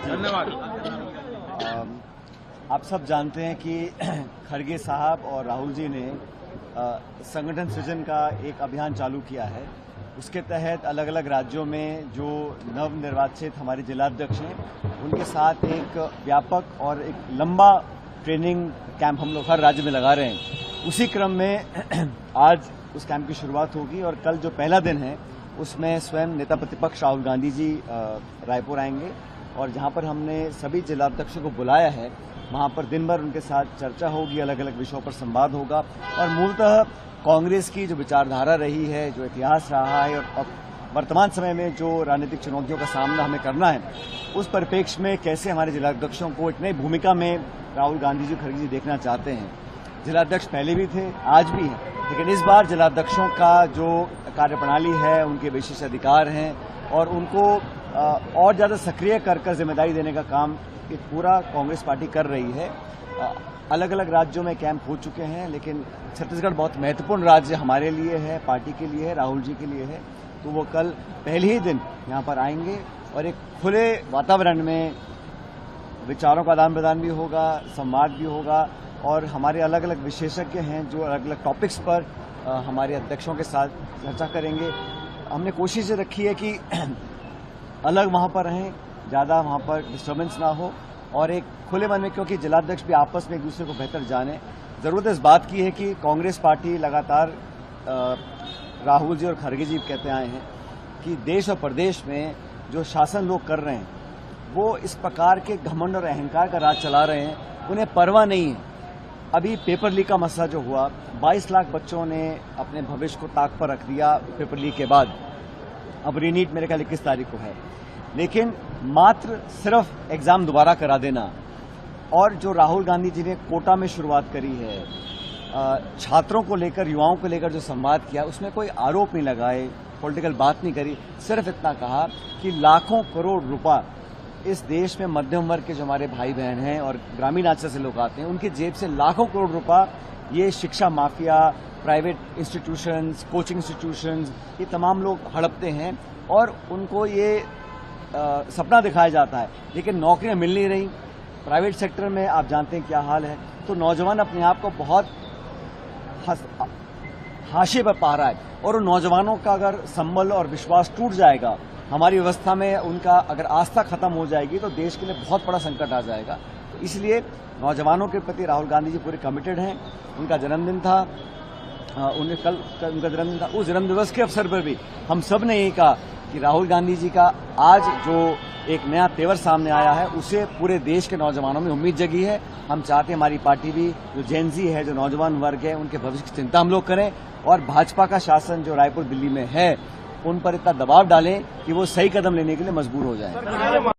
धन्यवाद। आप सब जानते हैं कि खड़गे साहब और राहुल जी ने संगठन सृजन का एक अभियान चालू किया है। उसके तहत अलग अलग राज्यों में जो नवनिर्वाचित हमारे जिलाध्यक्ष हैं उनके साथ एक व्यापक और एक लंबा ट्रेनिंग कैंप हम लोग हर राज्य में लगा रहे हैं। उसी क्रम में आज उस कैंप की शुरुआत होगी और कल जो पहला दिन है उसमें स्वयं नेता प्रतिपक्ष राहुल गांधी जी रायपुर आएंगे और जहां पर हमने सभी जिलाध्यक्षों को बुलाया है वहां पर दिन भर उनके साथ चर्चा होगी, अलग अलग विषयों पर संवाद होगा और मूलतः कांग्रेस की जो विचारधारा रही है, जो इतिहास रहा है और वर्तमान समय में जो राजनीतिक चुनौतियों का सामना हमें करना है उस परिप्रेक्ष्य में कैसे हमारे जिलाध्यक्षों को एक नई भूमिका में राहुल गांधी जी खड़गे जी देखना चाहते हैं। जिलाध्यक्ष पहले भी थे, आज भी हैं, लेकिन इस बार जिलाध्यक्षों का जो कार्यप्रणाली है, उनके विशेष अधिकार हैं और उनको और ज्यादा सक्रिय कर जिम्मेदारी देने का काम एक पूरा कांग्रेस पार्टी कर रही है। अलग अलग राज्यों में कैंप हो चुके हैं, लेकिन छत्तीसगढ़ बहुत महत्वपूर्ण राज्य हमारे लिए है, पार्टी के लिए है, राहुल जी के लिए है। तो वो कल पहले ही दिन यहाँ पर आएंगे और एक खुले वातावरण में विचारों का आदान प्रदान भी होगा, संवाद भी होगा और हमारे अलग अलग विशेषज्ञ हैं जो अलग अलग टॉपिक्स पर हमारे अध्यक्षों के साथ चर्चा करेंगे। हमने कोशिश रखी है कि अलग वहां पर रहें, ज्यादा वहां पर डिस्टर्बेंस ना हो और एक खुले मन में, क्योंकि जिलाध्यक्ष भी आपस में एक दूसरे को बेहतर जाने। जरूरत इस बात की है कि कांग्रेस पार्टी लगातार राहुल जी और खड़गे जी कहते आए हैं कि देश और प्रदेश में जो शासन लोग कर रहे हैं वो इस प्रकार के घमंड और अहंकार का राज चला रहे हैं, उन्हें परवाह नहीं है। अभी पेपर लीक का मसला जो हुआ, 22 लाख बच्चों ने अपने भविष्य को ताक पर रख दिया पेपर लीक के बाद। अब रीनीट मेरे ख्याल 21 तारीख को है, लेकिन मात्र सिर्फ एग्जाम दोबारा करा देना और जो राहुल गांधी जी ने कोटा में शुरुआत करी है, छात्रों को लेकर, युवाओं को लेकर जो संवाद किया, उसमें कोई आरोप नहीं लगाए, पॉलिटिकल बात नहीं करी, सिर्फ इतना कहा कि लाखों करोड़ रुपया इस देश में मध्यम वर्ग के जो हमारे भाई बहन हैं और ग्रामीण अंचल से लोग आते हैं, उनकी जेब से लाखों करोड़ रुपया ये शिक्षा mafia, private institutions, coaching institutions, ये तमाम लोग हड़पते हैं और उनको ये सपना दिखाया जाता है, लेकिन नौकरियां मिल नहीं रही। प्राइवेट सेक्टर में आप जानते हैं क्या हाल है, तो नौजवान अपने आप को बहुत हाशिए पर पा रहा है और उन नौजवानों का अगर संबल और विश्वास टूट जाएगा, हमारी व्यवस्था में उनका अगर आस्था खत्म हो जाएगी तो देश के लिए बहुत बड़ा संकट आ जाएगा। तो इसलिए नौजवानों के प्रति राहुल गांधी जी पूरे कमिटेड हैं। उनका जन्मदिन था, उनका जन्मदिन था, उस जन्मदिवस के अवसर पर भी हम सब ने यही कहा कि राहुल गांधी जी का आज जो एक नया तेवर सामने आया है उसे पूरे देश के नौजवानों में उम्मीद जगी है। हम चाहते हैं हमारी पार्टी भी जो जेनजी है, जो नौजवान वर्ग है, उनके भविष्य की चिंता हम लोग करें और भाजपा का शासन जो रायपुर दिल्ली में है उन पर इतना दबाव डालें कि वो सही कदम लेने के लिए मजबूर हो जाए।